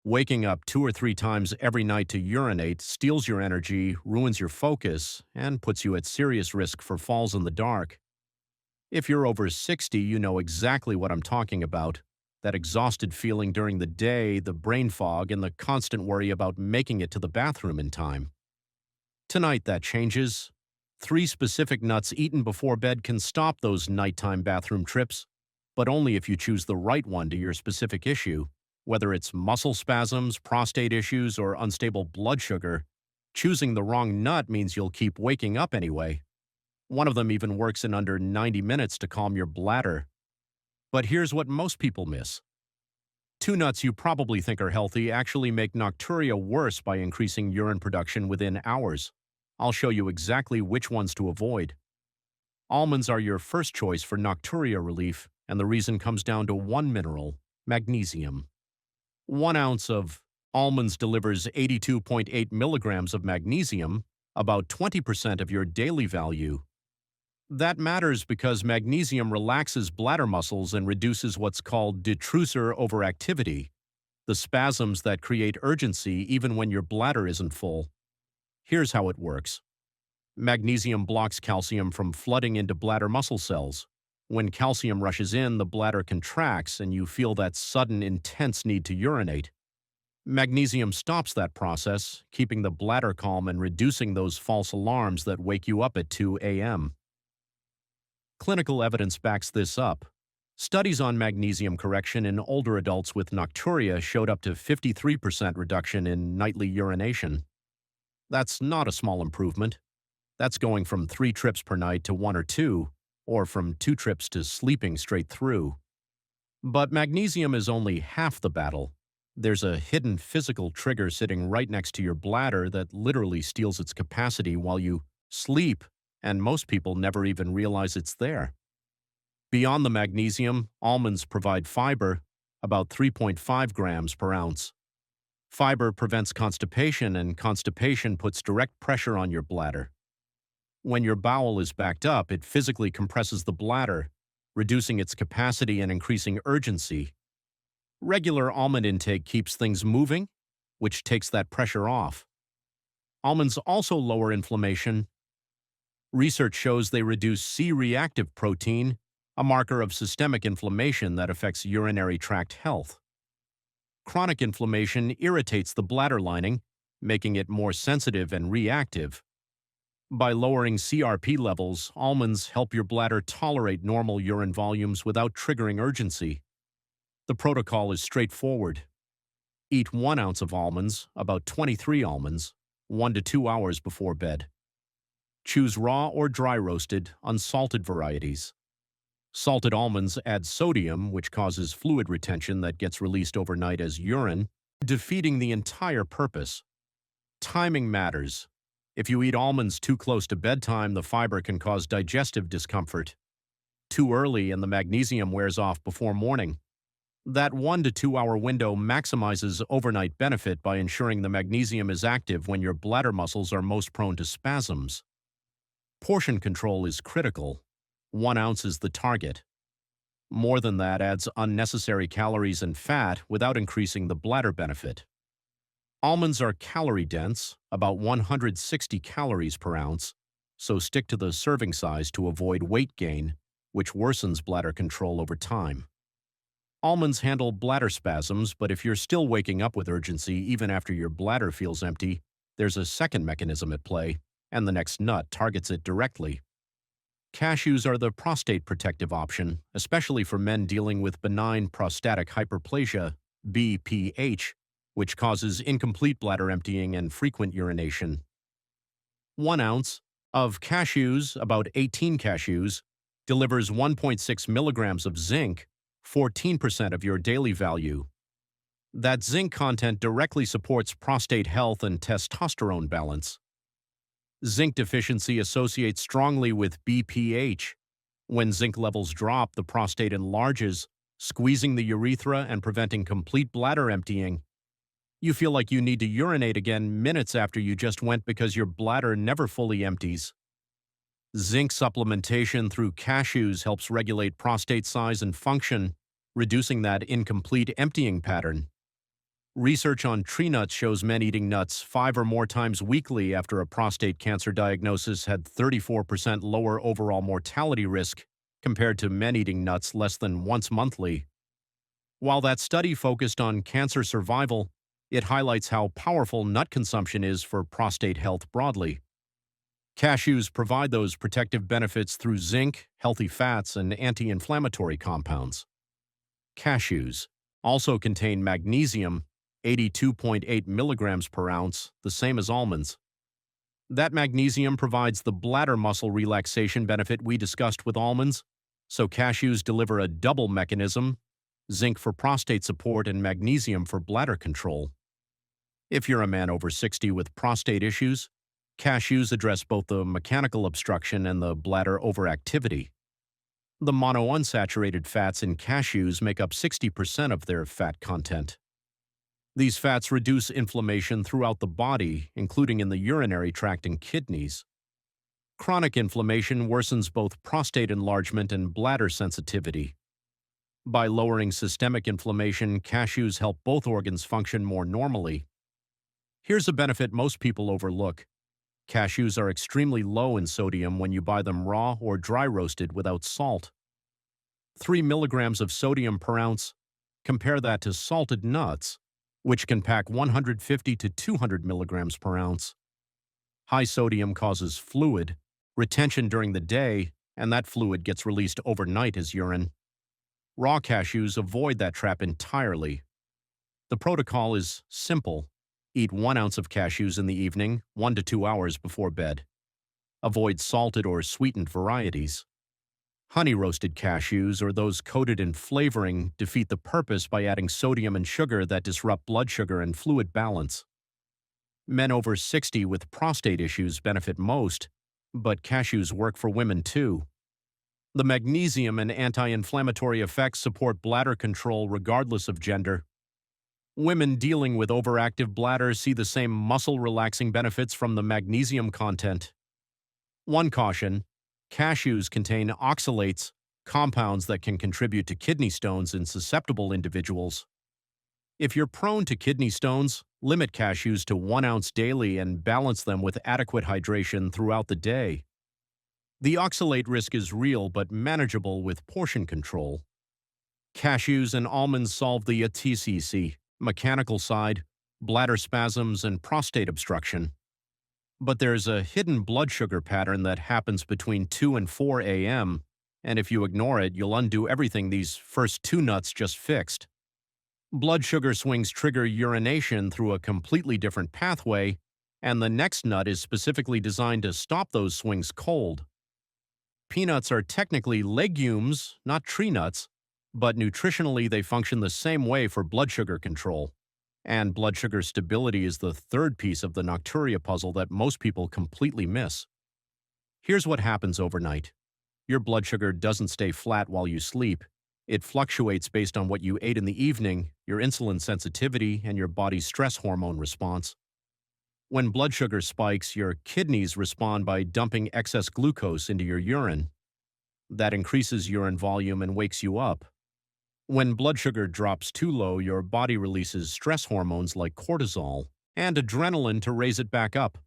Waking up 2 or 3 times every night to urinate steals your energy, ruins your focus, and puts you at serious risk for falls in the dark. If you're over 60, you know exactly what I'm talking about. That exhausted feeling during the day, the brain fog, and the constant worry about making it to the bathroom in time. Tonight, that changes. 3 specific nuts eaten before bed can stop those nighttime bathroom trips, but only if you choose the right one to your specific issue. Whether it's muscle spasms, prostate issues, or unstable blood sugar, choosing the wrong nut means you'll keep waking up anyway. One of them even works in under 90 minutes to calm your bladder. But here's what most people miss. 2 nuts you probably think are healthy actually make nocturia worse by increasing urine production within hours. I'll show you exactly which ones to avoid. Almonds are your first choice for nocturia relief, and the reason comes down to one mineral, magnesium. 1 ounce of almonds delivers 82.8 milligrams of magnesium, about 20% of your daily value. That matters because magnesium relaxes bladder muscles and reduces what's called detrusor overactivity, the spasms that create urgency even when your bladder isn't full. Here's how it works. Magnesium blocks calcium from flooding into bladder muscle cells. When calcium rushes in, the bladder contracts and you feel that sudden, intense need to urinate. Magnesium stops that process, keeping the bladder calm and reducing those false alarms that wake you up at 2 a.m. Clinical evidence backs this up. Studies on magnesium correction in older adults with nocturia showed up to 53% reduction in nightly urination. That's not a small improvement. That's going from 3 trips per night to 1 or 2, or from 2 trips to sleeping straight through. But magnesium is only half the battle. There's a hidden physical trigger sitting right next to your bladder that literally steals its capacity while you sleep, and most people never even realize it's there. Beyond the magnesium, almonds provide fiber, about 3.5 grams per ounce. Fiber prevents constipation, and constipation puts direct pressure on your bladder. When your bowel is backed up, it physically compresses the bladder, reducing its capacity and increasing urgency. Regular almond intake keeps things moving, which takes that pressure off. Almonds also lower inflammation. Research shows they reduce C-reactive protein, a marker of systemic inflammation that affects urinary tract health. Chronic inflammation irritates the bladder lining, making it more sensitive and reactive. By lowering CRP levels, almonds help your bladder tolerate normal urine volumes without triggering urgency. The protocol is straightforward. Eat 1 ounce of almonds, about 23 almonds, 1 to 2 hours before bed. Choose raw or dry roasted, unsalted varieties. Salted almonds add sodium, which causes fluid retention that gets released overnight as urine, defeating the entire purpose. Timing matters. If you eat almonds too close to bedtime, the fiber can cause digestive discomfort. Too early and the magnesium wears off before morning. That 1 to 2 hour window maximizes overnight benefit by ensuring the magnesium is active when your bladder muscles are most prone to spasms. Portion control is critical. 1 ounce is the target. More than that adds unnecessary calories and fat without increasing the bladder benefit. Almonds are calorie-dense, about 160 calories per ounce, so stick to the serving size to avoid weight gain, which worsens bladder control over time. Almonds handle bladder spasms, but if you're still waking up with urgency even after your bladder feels empty, there's a second mechanism at play, and the next nut targets it directly. Cashews are the prostate protective option, especially for men dealing with benign prostatic hyperplasia, BPH, which causes incomplete bladder emptying and frequent urination. 1 ounce of cashews, about 18 cashews, delivers 1.6 milligrams of zinc, 14% of your daily value. That zinc content directly supports prostate health and testosterone balance. Zinc deficiency associates strongly with BPH. When zinc levels drop, the prostate enlarges, squeezing the urethra and preventing complete bladder emptying. You feel like you need to urinate again minutes after you just went because your bladder never fully empties. Zinc supplementation through cashews helps regulate prostate size and function, reducing that incomplete emptying pattern. Research on tree nuts shows men eating nuts 5 or more times weekly after a prostate cancer diagnosis had 34% lower overall mortality risk compared to men eating nuts less than once monthly. While that study focused on cancer survival, it highlights how powerful nut consumption is for prostate health broadly. Cashews provide those protective benefits through zinc, healthy fats, and anti-inflammatory compounds. Cashews also contain magnesium, 82.8 milligrams per ounce, the same as almonds. That magnesium provides the bladder muscle relaxation benefit we discussed with almonds, so cashews deliver a double mechanism: zinc for prostate support and magnesium for bladder control. If you're a man over 60 with prostate issues, cashews address both the mechanical obstruction and the bladder overactivity. The monounsaturated fats in cashews make up 60% of their fat content. These fats reduce inflammation throughout the body, including in the urinary tract and kidneys. Chronic inflammation worsens both prostate enlargement and bladder sensitivity. By lowering systemic inflammation, cashews help both organs function more normally. Here's a benefit most people overlook. Cashews are extremely low in sodium when you buy them raw or dry roasted without salt. 3 milligrams of sodium per ounce. Compare that to salted nuts, which can pack 150 to 200 milligrams per ounce. High sodium causes fluid retention during the day, and that fluid gets released overnight as urine. Raw cashews avoid that trap entirely. The protocol is simple. Eat 1 ounce of cashews in the evening, 1 to 2 hours before bed. Avoid salted or sweetened varieties. Honey-roasted cashews, or those coated in flavoring, defeat the purpose by adding sodium and sugar that disrupt blood sugar and fluid balance. Men over 60 with prostate issues benefit most, but cashews work for women too. The magnesium and anti-inflammatory effects support bladder control regardless of gender. Women dealing with overactive bladders see the same muscle-relaxing benefits from the magnesium content. One caution: cashews contain oxalates, compounds that can contribute to kidney stones in susceptible individuals. If you're prone to kidney stones, limit cashews to 1 ounce daily and balance them with adequate hydration throughout the day. The oxalate risk is real but manageable with portion control. Cashews and almonds solve the ATCC, mechanical side, bladder spasms, and prostate obstruction. But there's a hidden blood sugar pattern that happens between 2 and 4 a.m., and if you ignore it, you'll undo everything these first 2 nuts just fixed. Blood sugar swings trigger urination through a completely different pathway, and the next nut is specifically designed to stop those swings cold. Peanuts are technically legumes, not tree nuts, but nutritionally they function the same way for blood sugar control. And blood sugar stability is the third piece of the Nocturia puzzle that most people completely miss. Here's what happens overnight. Your blood sugar doesn't stay flat while you sleep. It fluctuates based on what you ate in the evening, your insulin sensitivity, and your body's stress hormone response. When blood sugar spikes, your kidneys respond by dumping excess glucose into your urine. That increases urine volume and wakes you up. When blood sugar drops too low, your body releases stress hormones like cortisol and adrenaline to raise it back up.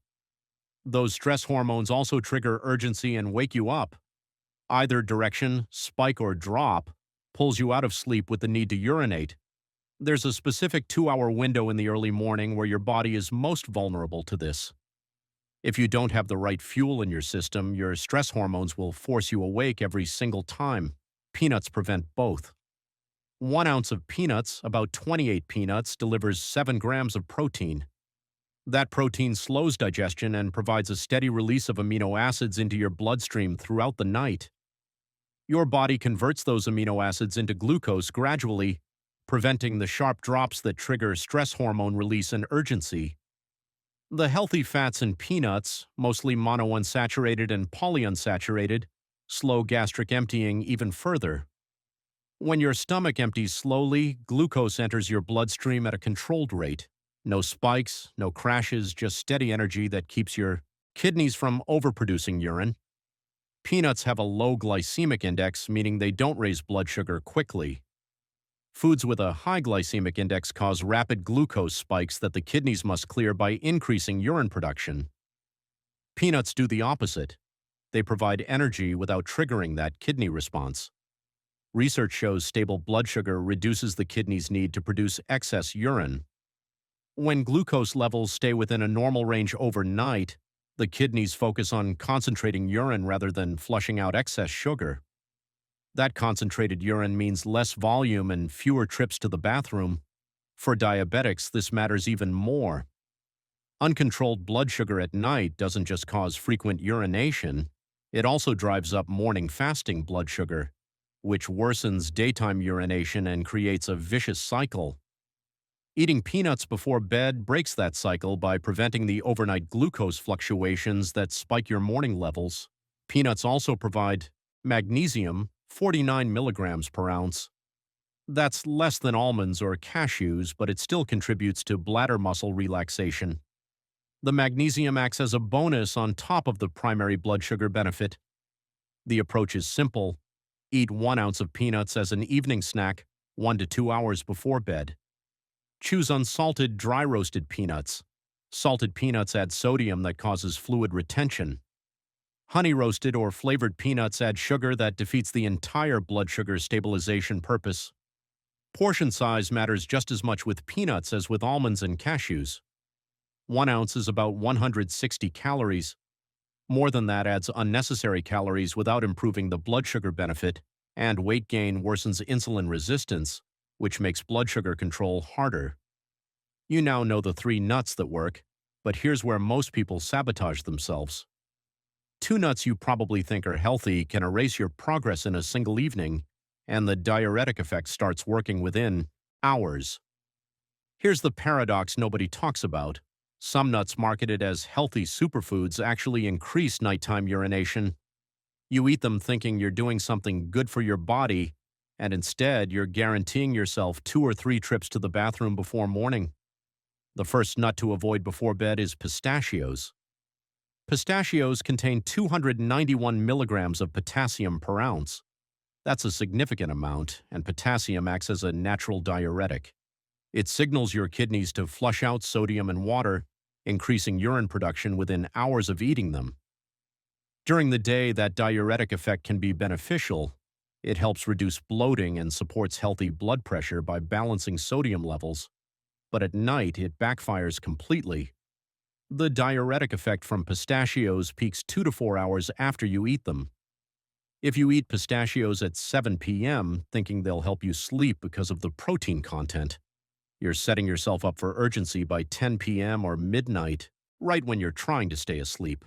Those stress hormones also trigger urgency and wake you up. Either direction, spike or drop, pulls you out of sleep with the need to urinate. There's a specific 2-hour window in the early morning where your body is most vulnerable to this. If you don't have the right fuel in your system, your stress hormones will force you awake every single time. Peanuts prevent both. 1 ounce of peanuts, about 28 peanuts, delivers 7 grams of protein. That protein slows digestion and provides a steady release of amino acids into your bloodstream throughout the night. Your body converts those amino acids into glucose gradually, preventing the sharp drops that trigger stress hormone release and urgency. The healthy fats in peanuts, mostly monounsaturated and polyunsaturated, slow gastric emptying even further. When your stomach empties slowly, glucose enters your bloodstream at a controlled rate. No spikes, no crashes, just steady energy that keeps your kidneys from overproducing urine. Peanuts have a low glycemic index, meaning they don't raise blood sugar quickly. Foods with a high glycemic index cause rapid glucose spikes that the kidneys must clear by increasing urine production. Peanuts do the opposite. They provide energy without triggering that kidney response. Research shows stable blood sugar reduces the kidney's need to produce excess urine. When glucose levels stay within a normal range overnight, the kidneys focus on concentrating urine rather than flushing out excess sugar. That concentrated urine means less volume and fewer trips to the bathroom. For diabetics, this matters even more. Uncontrolled blood sugar at night doesn't just cause frequent urination, it also drives up morning fasting blood sugar, which worsens daytime urination and creates a vicious cycle. Eating peanuts before bed breaks that cycle by preventing the overnight glucose fluctuations that spike your morning levels. Peanuts also provide magnesium, 49 milligrams per ounce. That's less than almonds or cashews, but it still contributes to bladder muscle relaxation. The magnesium acts as a bonus on top of the primary blood sugar benefit. The approach is simple. Eat 1 ounce of peanuts as an evening snack 1 to 2 hours before bed. Choose unsalted, dry-roasted peanuts. Salted peanuts add sodium that causes fluid retention. Honey-roasted or flavored peanuts add sugar that defeats the entire blood sugar stabilization purpose. Portion size matters just as much with peanuts as with almonds and cashews. 1 ounce is about 160 calories. More than that adds unnecessary calories without improving the blood sugar benefit, and weight gain worsens insulin resistance, which makes blood sugar control harder. You now know the 3 nuts that work, but here's where most people sabotage themselves. 2 nuts you probably think are healthy can erase your progress in a single evening, and the diuretic effect starts working within hours. Here's the paradox nobody talks about. Some nuts marketed as healthy superfoods actually increase nighttime urination. You eat them thinking you're doing something good for your body, and instead you're guaranteeing yourself 2 or 3 trips to the bathroom before morning. The first nut to avoid before bed is pistachios. Pistachios contain 291 milligrams of potassium per ounce. That's a significant amount, and potassium acts as a natural diuretic. It signals your kidneys to flush out sodium and water, increasing urine production within hours of eating them. During the day, that diuretic effect can be beneficial. It helps reduce bloating and supports healthy blood pressure by balancing sodium levels. But at night, it backfires completely. The diuretic effect from pistachios peaks 2 to 4 hours after you eat them. If you eat pistachios at 7 p.m., thinking they'll help you sleep because of the protein content, you're setting yourself up for urgency by 10 p.m. or midnight, right when you're trying to stay asleep.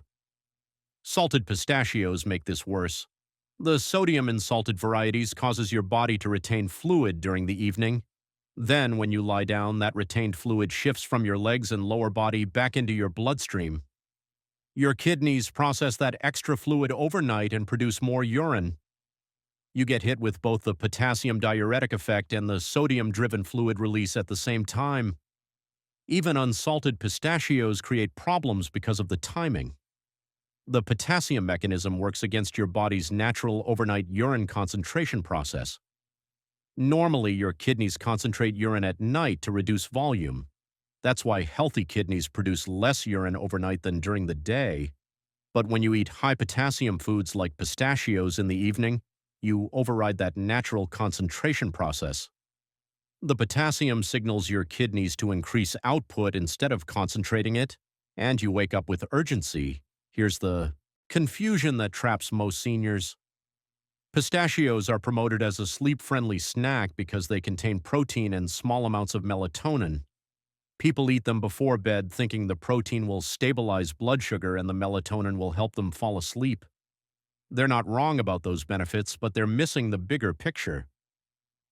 Salted pistachios make this worse. The sodium in salted varieties causes your body to retain fluid during the evening. Then, when you lie down, that retained fluid shifts from your legs and lower body back into your bloodstream. Your kidneys process that extra fluid overnight and produce more urine. You get hit with both the potassium diuretic effect and the sodium-driven fluid release at the same time. Even unsalted pistachios create problems because of the timing. The potassium mechanism works against your body's natural overnight urine concentration process. Normally, your kidneys concentrate urine at night to reduce volume. That's why healthy kidneys produce less urine overnight than during the day. But when you eat high potassium foods like pistachios in the evening, you override that natural concentration process. The potassium signals your kidneys to increase output instead of concentrating it, and you wake up with urgency. Here's the confusion that traps most seniors. Pistachios are promoted as a sleep-friendly snack because they contain protein and small amounts of melatonin. People eat them before bed thinking the protein will stabilize blood sugar and the melatonin will help them fall asleep. They're not wrong about those benefits, but they're missing the bigger picture.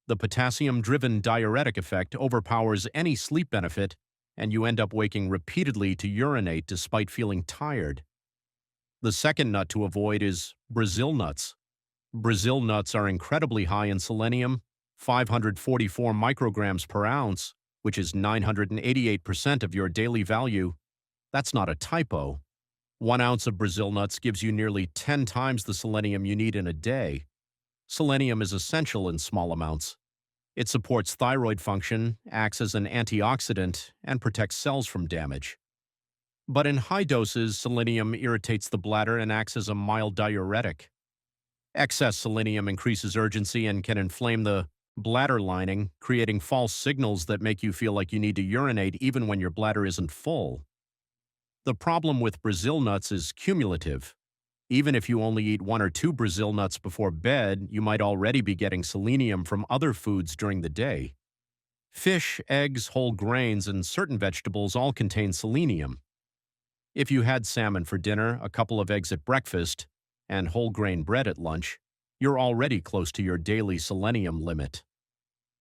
The potassium-driven diuretic effect overpowers any sleep benefit, and you end up waking repeatedly to urinate despite feeling tired. The second nut to avoid is Brazil nuts. Brazil nuts are incredibly high in selenium, 544 micrograms per ounce, which is 988% of your daily value. That's not a typo. 1 ounce of Brazil nuts gives you nearly 10 times the selenium you need in a day. Selenium is essential in small amounts. It supports thyroid function, acts as an antioxidant, and protects cells from damage. But in high doses, selenium irritates the bladder and acts as a mild diuretic. Excess selenium increases urgency and can inflame the bladder lining, creating false signals that make you feel like you need to urinate even when your bladder isn't full. The problem with Brazil nuts is cumulative. Even if you only eat 1 or 2 Brazil nuts before bed, you might already be getting selenium from other foods during the day. Fish, eggs, whole grains, and certain vegetables all contain selenium. If you had salmon for dinner, a couple of eggs at breakfast, and whole grain bread at lunch, you're already close to your daily selenium limit.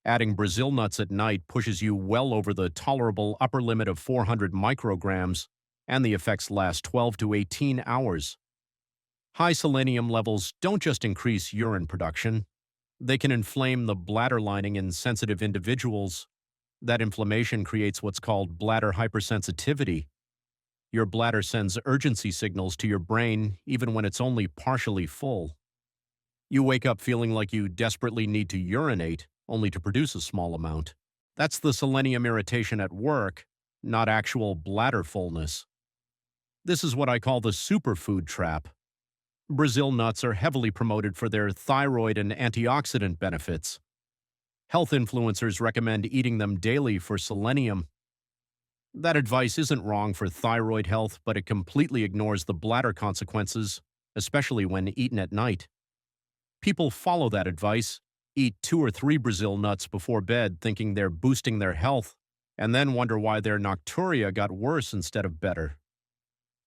Adding Brazil nuts at night pushes you well over the tolerable upper limit of 400 micrograms, and the effects last 12 to 18 hours. High selenium levels don't just increase urine production, they can inflame the bladder lining in sensitive individuals. That inflammation creates what's called bladder hypersensitivity. Your bladder sends urgency signals to your brain even when it's only partially full. You wake up feeling like you desperately need to urinate, only to produce a small amount. That's the selenium irritation at work, not actual bladder fullness. This is what I call the superfood trap. Brazil nuts are heavily promoted for their thyroid and antioxidant benefits. Health influencers recommend eating them daily for selenium. That advice isn't wrong for thyroid health, but it completely ignores the bladder consequences, especially when eaten at night. People follow that advice, eat 2 or 3 Brazil nuts before bed thinking they're boosting their health, and then wonder why their Nocturia got worse instead of better.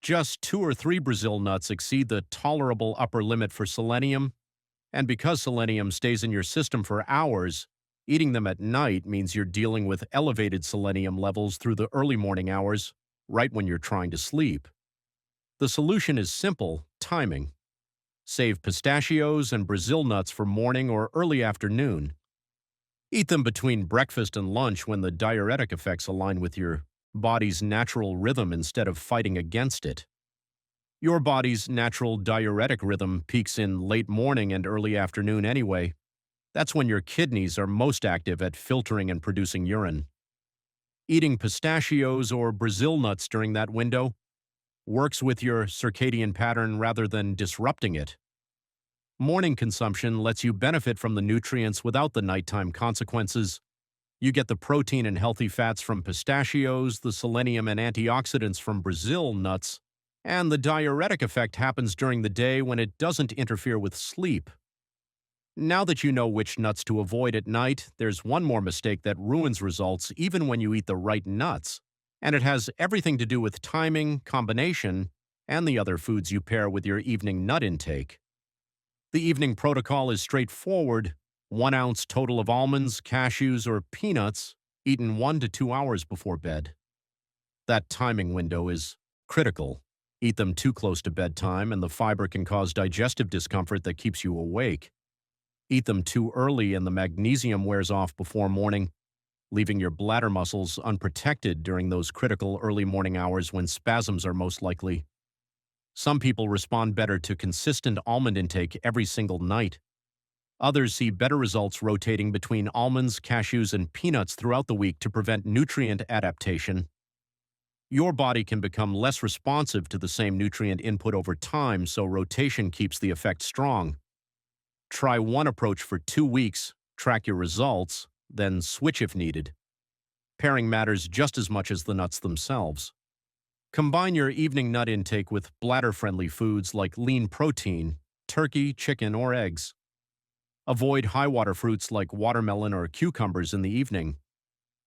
Just 2 or 3 Brazil nuts exceed the tolerable upper limit for selenium, and because selenium stays in your system for hours, eating them at night means you're dealing with elevated selenium levels through the early morning hours, right when you're trying to sleep. The solution is simple: timing. Save pistachios and Brazil nuts for morning or early afternoon. Eat them between breakfast and lunch when the diuretic effects align with your body's natural rhythm instead of fighting against it. Your body's natural diuretic rhythm peaks in late morning and early afternoon anyway. That's when your kidneys are most active at filtering and producing urine. Eating pistachios or Brazil nuts during that window works with your circadian pattern rather than disrupting it. Morning consumption lets you benefit from the nutrients without the nighttime consequences. You get the protein and healthy fats from pistachios, the selenium and antioxidants from Brazil nuts, and the diuretic effect happens during the day when it doesn't interfere with sleep. Now that you know which nuts to avoid at night, there's one more mistake that ruins results even when you eat the right nuts, and it has everything to do with timing, combination, and the other foods you pair with your evening nut intake. The evening protocol is straightforward: 1 ounce total of almonds, cashews, or peanuts, eaten 1 to 2 hours before bed. That timing window is critical. Eat them too close to bedtime, and the fiber can cause digestive discomfort that keeps you awake. Eat them too early, and the magnesium wears off before morning, leaving your bladder muscles unprotected during those critical early morning hours when spasms are most likely. Some people respond better to consistent almond intake every single night. Others see better results rotating between almonds, cashews, and peanuts throughout the week to prevent nutrient adaptation. Your body can become less responsive to the same nutrient input over time, so rotation keeps the effect strong. Try one approach for 2 weeks, track your results, then switch if needed. Pairing matters just as much as the nuts themselves. Combine your evening nut intake with bladder-friendly foods like lean protein, turkey, chicken, or eggs. Avoid high-water fruits like watermelon or cucumbers in the evening.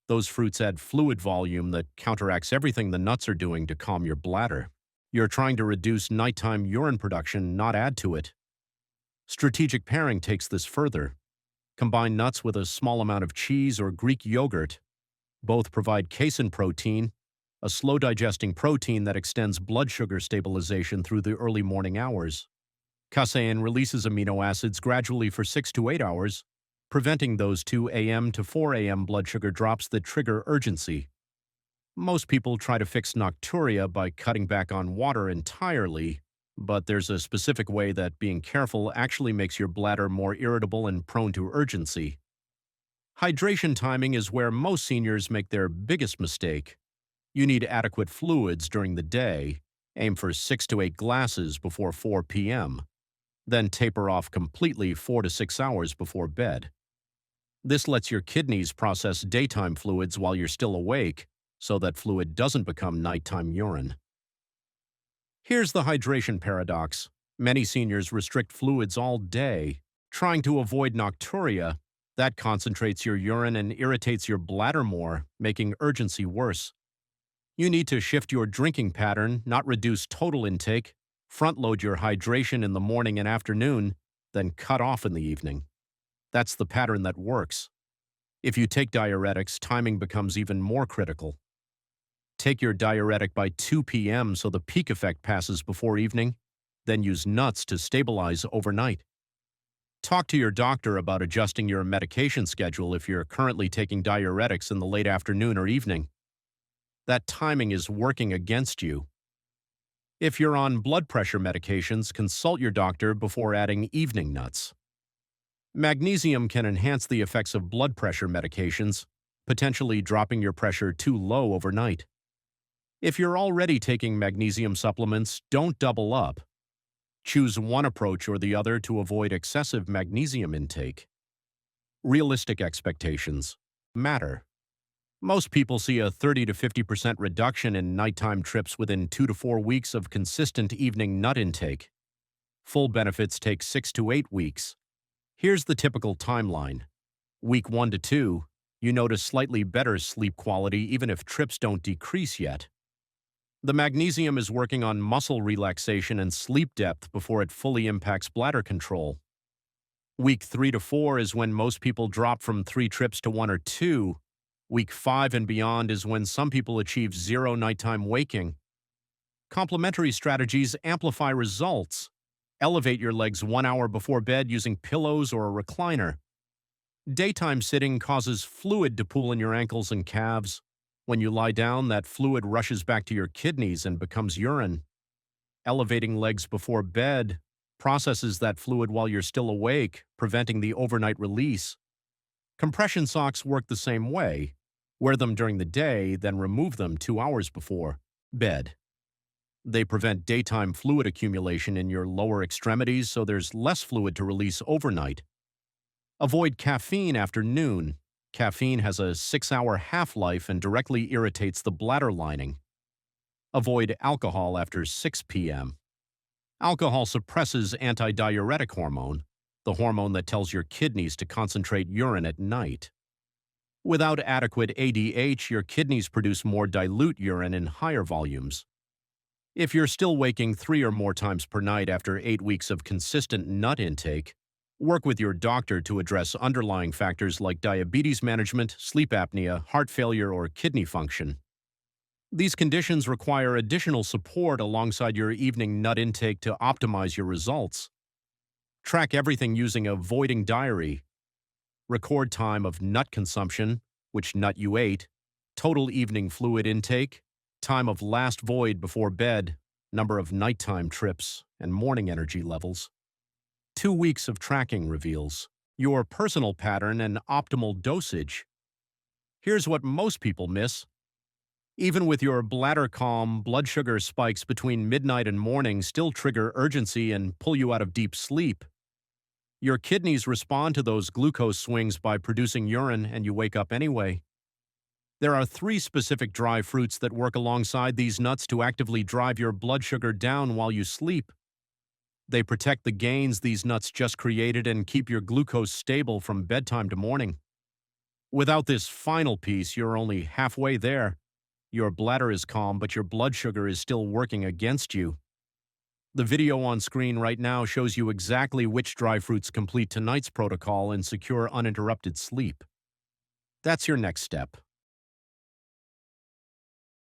Those fruits add fluid volume that counteracts everything the nuts are doing to calm your bladder. You're trying to reduce nighttime urine production, not add to it. Strategic pairing takes this further. Combine nuts with a small amount of cheese or Greek yogurt. Both provide casein protein, a slow-digesting protein that extends blood sugar stabilization through the early morning hours. Casein releases amino acids gradually for 6 to 8 hours, preventing those 2 a.m. to 4 a.m. blood sugar drops that trigger urgency. Most people try to fix nocturia by cutting back on water entirely, but there's a specific way that being careful actually makes your bladder more irritable and prone to urgency. Hydration timing is where most seniors make their biggest mistake. You need adequate fluids during the day. Aim for 6 to 8 glasses before 4 p.m., then taper off completely 4 to 6 hours before bed. This lets your kidneys process daytime fluids while you're still awake, so that fluid doesn't become nighttime urine. Here's the hydration paradox. Many seniors restrict fluids all day, trying to avoid nocturia. That concentrates your urine and irritates your bladder more, making urgency worse. You need to shift your drinking pattern, not reduce total intake. Front-load your hydration in the morning and afternoon, then cut off in the evening. That's the pattern that works. If you take diuretics, timing becomes even more critical. Take your diuretic by 2 p.m. so the peak effect passes before evening, then use nuts to stabilize overnight. Talk to your doctor about adjusting your medication schedule if you're currently taking diuretics in the late afternoon or evening. That timing is working against you. If you're on blood pressure medications, consult your doctor before adding evening nuts. Magnesium can enhance the effects of blood pressure medications, potentially dropping your pressure too low overnight. If you're already taking magnesium supplements, don't double up. Choose one approach or the other to avoid excessive magnesium intake. Realistic expectations matter. Most people see a 30 to 50% reduction in nighttime trips within 2 to 4 weeks of consistent evening nut intake. Full benefits take 6 to 8 weeks. Here's the typical timeline. Week 1 to 2, you notice slightly better sleep quality even if trips don't decrease yet. The magnesium is working on muscle relaxation and sleep depth before it fully impacts bladder control. Week 3 to 4 is when most people drop from 3 trips to 1 or 2. Week 5 and beyond is when some people achieve 0 nighttime waking. Complementary strategies amplify results. Elevate your legs 1 hour before bed using pillows or a recliner. Daytime sitting causes fluid to pool in your ankles and calves. When you lie down, that fluid rushes back to your kidneys and becomes urine. Elevating legs before bed processes that fluid while you're still awake, preventing the overnight release. Compression socks work the same way. Wear them during the day, then remove them 2 hours before bed. They prevent daytime fluid accumulation in your lower extremities, so there's less fluid to release overnight. Avoid caffeine after noon. Caffeine has a 6-hour half-life and directly irritates the bladder lining. Avoid alcohol after 6 p.m. Alcohol suppresses antidiuretic hormone, the hormone that tells your kidneys to concentrate urine at night. Without adequate ADH, your kidneys produce more dilute urine in higher volumes. If you're still waking 3 or more times per night after 8 weeks of consistent nut intake, work with your doctor to address underlying factors like diabetes management, sleep apnea, heart failure, or kidney function. These conditions require additional support alongside your evening nut intake to optimize your results. Track everything using a voiding diary. Record time of nut consumption, which nut you ate, total evening fluid intake, time of last void before bed, number of nighttime trips, and morning energy levels. 2 weeks of tracking reveals your personal pattern and optimal dosage. Here's what most people miss. Even with your bladder calm, blood sugar spikes between midnight and morning still trigger urgency and pull you out of deep sleep. Your kidneys respond to those glucose swings by producing urine, and you wake up anyway. There are 3 specific dry fruits that work alongside these nuts to actively drive your blood sugar down while you sleep. They protect the gains these nuts just created and keep your glucose stable from bedtime to morning. Without this final piece, you're only halfway there. Your bladder is calm, but your blood sugar is still working against you. The video on screen right now shows you exactly which dry fruits complete tonight's protocol and secure uninterrupted sleep. That's your next step.